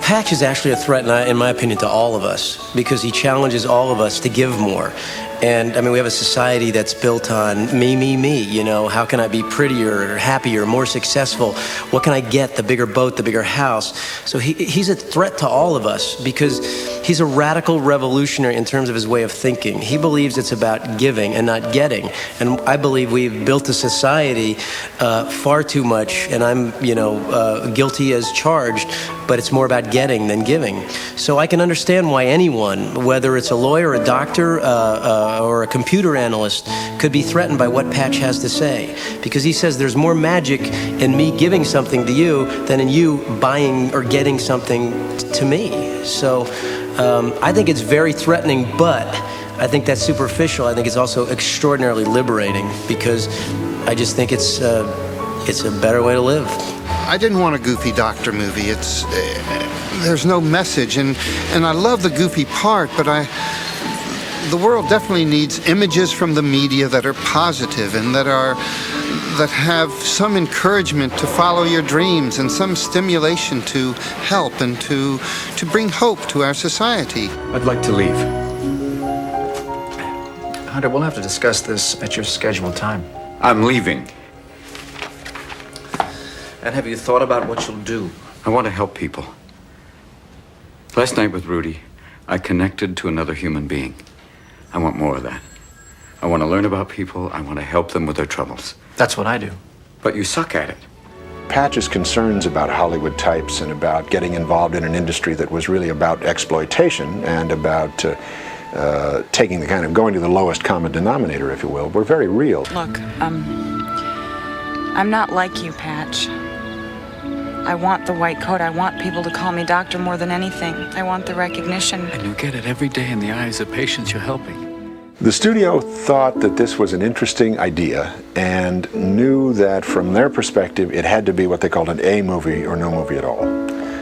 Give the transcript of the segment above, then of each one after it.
Patch is actually a threat, in my opinion, to all of us, because he challenges all of us to give more. And I mean, we have a society that's built on me, you know, how can I be prettier or happier, more successful? What can I get? The bigger boat, the bigger house. So he's a threat to all of us because he's a radical revolutionary in terms of his way of thinking. He believes it's about giving and not getting. And I believe we've built a society far too much, and I'm, guilty as charged, but it's more about getting than giving. So I can understand why anyone, whether it's a lawyer, a doctor, or a computer analyst, could be threatened by what Patch has to say. Because he says there's more magic in me giving something to you than in you buying or getting something to me. So I think it's very threatening, but I think that's superficial. I think it's also extraordinarily liberating, because I just think it's a better way to live. I didn't want a goofy doctor movie. There's no message, and I love the goofy part, but the world definitely needs images from the media that are positive and that have some encouragement to follow your dreams and some stimulation to help and to bring hope to our society. I'd like to leave. Hunter, we'll have to discuss this at your scheduled time. I'm leaving. And have you thought about what you'll do? I want to help people. Last night with Rudy, I connected to another human being. I want more of that. I want to learn about people. I want to help them with their troubles. That's what I do. But you suck at it. Patch's concerns about Hollywood types and about getting involved in an industry that was really about exploitation and about taking the kind of going to the lowest common denominator, if you will, were very real. Look, I'm not like you, Patch. I want the white coat. I want people to call me doctor more than anything. I want the recognition. And you get it every day in the eyes of patients you're helping. The studio thought that this was an interesting idea and knew that from their perspective it had to be what they called an A movie or no movie at all.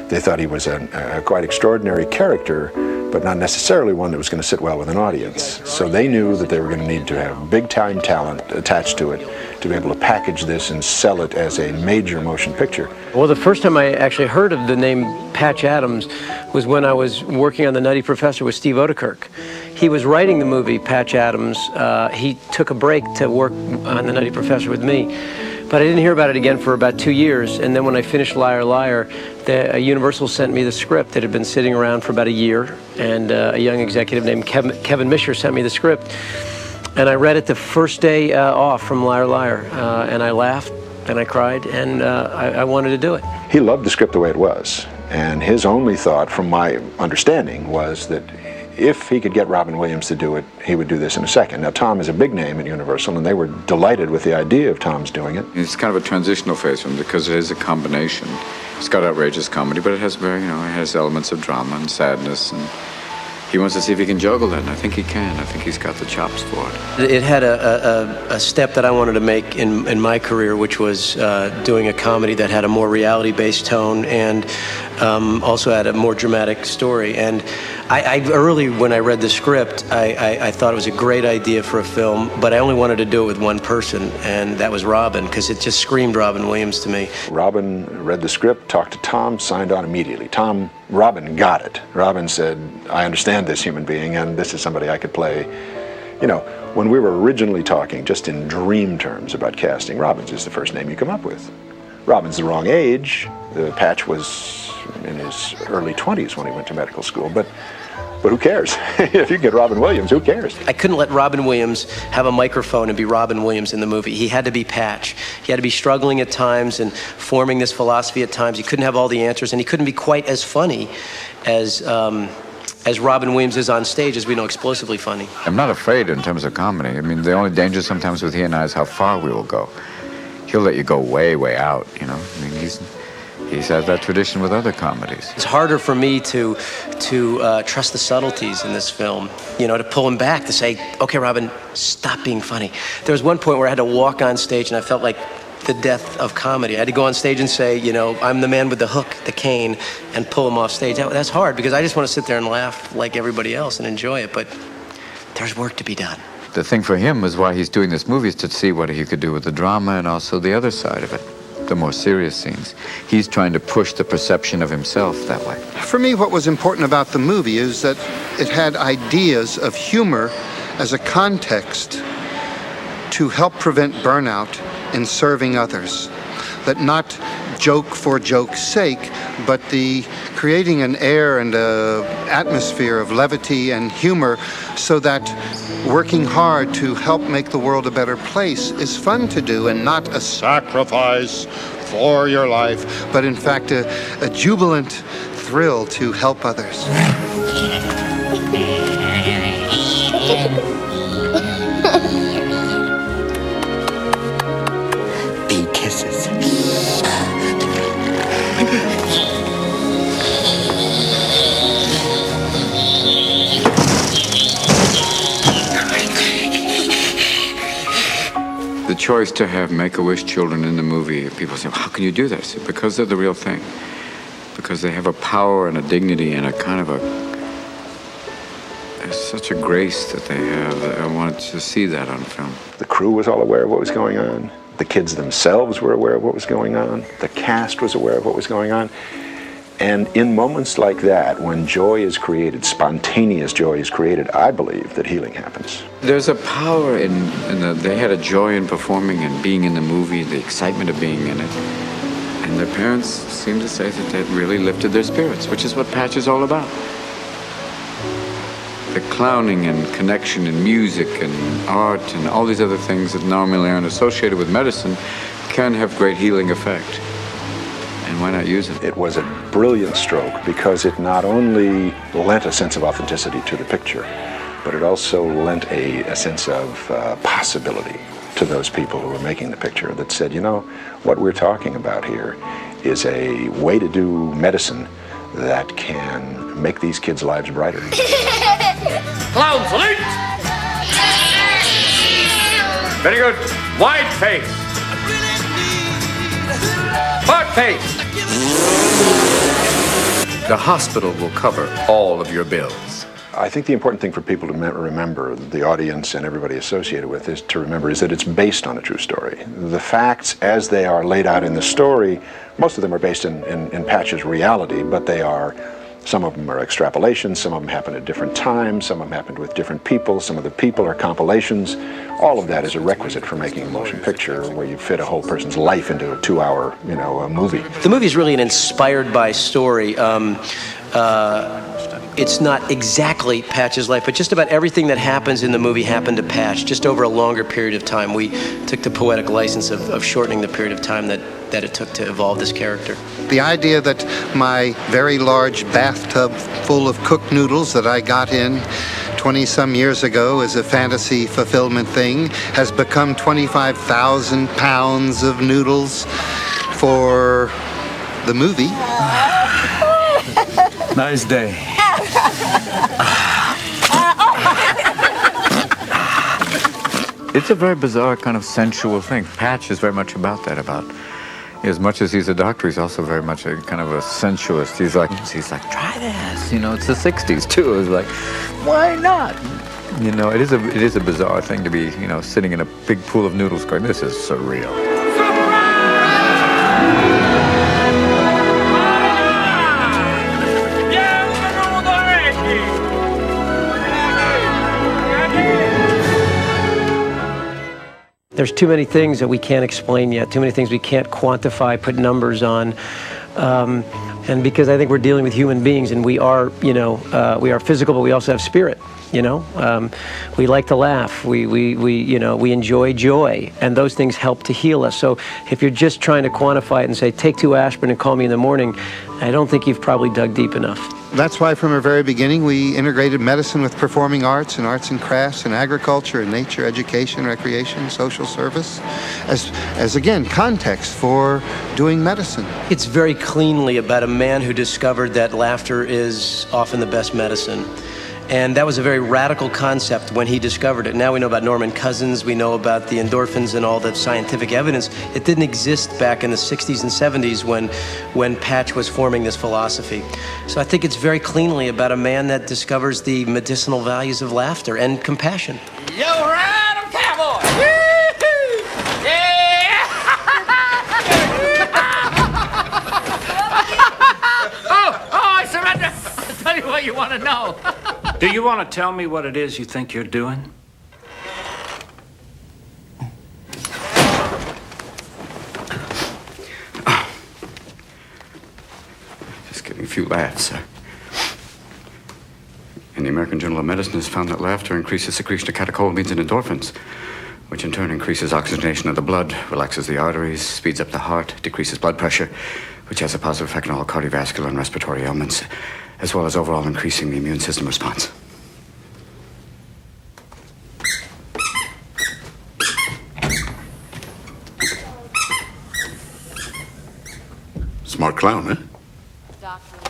They thought he was a quite extraordinary character, but not necessarily one that was going to sit well with an audience. So they knew that they were going to need to have big-time talent attached to it to be able to package this and sell it as a major motion picture. Well, the first time I actually heard of the name Patch Adams was when I was working on The Nutty Professor with Steve Odekirk. He was writing the movie Patch Adams. He took a break to work on The Nutty Professor with me. But I didn't hear about it again for about 2 years. And then when I finished Liar, Liar, Universal sent me the script that had been sitting around for about a year. And a young executive named Kevin Misher sent me the script. And I read it the first day off from Liar, Liar. And I laughed and I cried and I wanted to do it. He loved the script the way it was. And his only thought, from my understanding, was that if he could get Robin Williams to do it, he would do this in a second. Now, Tom is a big name at Universal, and they were delighted with the idea of Tom's doing it. It's kind of a transitional phase for him because it is a combination. It's got outrageous comedy, but it has it has elements of drama and sadness, and he wants to see if he can juggle that, and I think he can. I think he's got the chops for it. It had a step that I wanted to make in my career, which was doing a comedy that had a more reality-based tone and also had a more dramatic story. And I early, when I read the script, I thought it was a great idea for a film, but I only wanted to do it with one person, and that was Robin, because it just screamed Robin Williams to me. Robin read the script, talked to Tom, signed on immediately. Robin got it. Robin said, I understand this human being, and this is somebody I could play. You know, when we were originally talking, just in dream terms about casting, Robin's is the first name you come up with. Robin's the wrong age. The Patch was in his early 20s when he went to medical school, but who cares? If you get Robin Williams, who cares? I couldn't let Robin Williams have a microphone and be Robin Williams in the movie. He had to be Patch. He had to be struggling at times and forming this philosophy at times. He couldn't have all the answers, and he couldn't be quite as funny as Robin Williams is on stage, as we know, explosively funny. I'm not afraid in terms of comedy. I mean, the only danger sometimes with he and I is how far we will go. He'll let you go way, way out, you know? I mean, he's had that tradition with other comedies. It's harder for me to trust the subtleties in this film, to pull him back, to say, okay, Robin, stop being funny. There was one point where I had to walk on stage and I felt like the death of comedy. I had to go on stage and say, I'm the man with the hook, the cane, and pull him off stage. That's hard because I just want to sit there and laugh like everybody else and enjoy it, but there's work to be done. The thing for him is why he's doing this movie is to see what he could do with the drama and also the other side of it. the more serious scenes. He's trying to push the perception of himself that way. For me, what was important about the movie is that it had ideas of humor as a context to help prevent burnout in serving others. That not joke for joke's sake, but the creating an air and an atmosphere of levity and humor so that working hard to help make the world a better place is fun to do and not a sacrifice for your life, but in fact a jubilant thrill to help others. Big kisses. The choice to have Make-A-Wish children in the movie, people say, how can you do this? Because they're the real thing. Because they have a power and a dignity and a kind of such a grace that they have. I wanted to see that on film. The crew was all aware of what was going on. The kids themselves were aware of what was going on. The cast was aware of what was going on. And in moments like that, when joy is created, spontaneous joy is created, I believe that healing happens. There's a power they had a joy in performing and being in the movie, the excitement of being in it. And their parents seem to say that that really lifted their spirits, which is what Patch is all about. The clowning and connection and music and art and all these other things that normally aren't associated with medicine can have great healing effect. And why not use it? It was a brilliant stroke because it not only lent a sense of authenticity to the picture, but it also lent a sense of possibility to those people who were making the picture that said, you know, what we're talking about here is a way to do medicine that can make these kids' lives brighter. Clown salute! Very good. Wide face. Part face. The hospital will cover all of your bills. I think the important thing for people to remember, the audience and everybody associated with this to remember, is that it's based on a true story. The facts as they are laid out in the story, most of them are based in Patch's reality, but some of them are extrapolations, some of them happen at different times, some of them happened with different people, some of the people are compilations. All of that is a requisite for making a motion picture where you fit a whole person's life into a 2-hour, a movie. The movie is really an inspired by story. It's not exactly Patch's life, but just about everything that happens in the movie happened to Patch, just over a longer period of time. We took the poetic license of shortening the period of time that it took to evolve this character. The idea that my very large bathtub full of cooked noodles that I got in 20-some years ago as a fantasy fulfillment thing has become 25,000 pounds of noodles for the movie. Nice day. It's a very bizarre kind of sensual thing. Patch is very much about that, as much as he's a doctor, he's also very much a kind of a sensualist. He's like, try this. It's the 60s too. It's like, why not? It is a bizarre thing to be, sitting in a big pool of noodles going, this is surreal. There's too many things that we can't explain yet, too many things we can't quantify, put numbers on. And because I think we're dealing with human beings and we are physical, but we also have spirit, We like to laugh, we enjoy joy, and those things help to heal us. So if you're just trying to quantify it and say, take 2 aspirin and call me in the morning, I don't think you've probably dug deep enough. That's why from the very beginning we integrated medicine with performing arts and crafts and agriculture and nature, education, recreation, social service, as again, context for doing medicine. It's very cleanly about a man who discovered that laughter is often the best medicine. And that was a very radical concept when he discovered it. Now we know about Norman Cousins, we know about the endorphins and all the scientific evidence. It didn't exist back in the 60s and 70s when Patch was forming this philosophy. So I think it's very cleanly about a man that discovers the medicinal values of laughter and compassion. Yo, ride 'em, cowboy! Yeah! Do you want to tell me what it is you think you're doing? Just getting a few laughs, sir. And the American Journal of Medicine has found that laughter increases secretion of catecholamines and endorphins, which in turn increases oxygenation of the blood, relaxes the arteries, speeds up the heart, decreases blood pressure, which has a positive effect on all cardiovascular and respiratory ailments, as well as overall increasing the immune system response. Smart clown, huh? Doctor,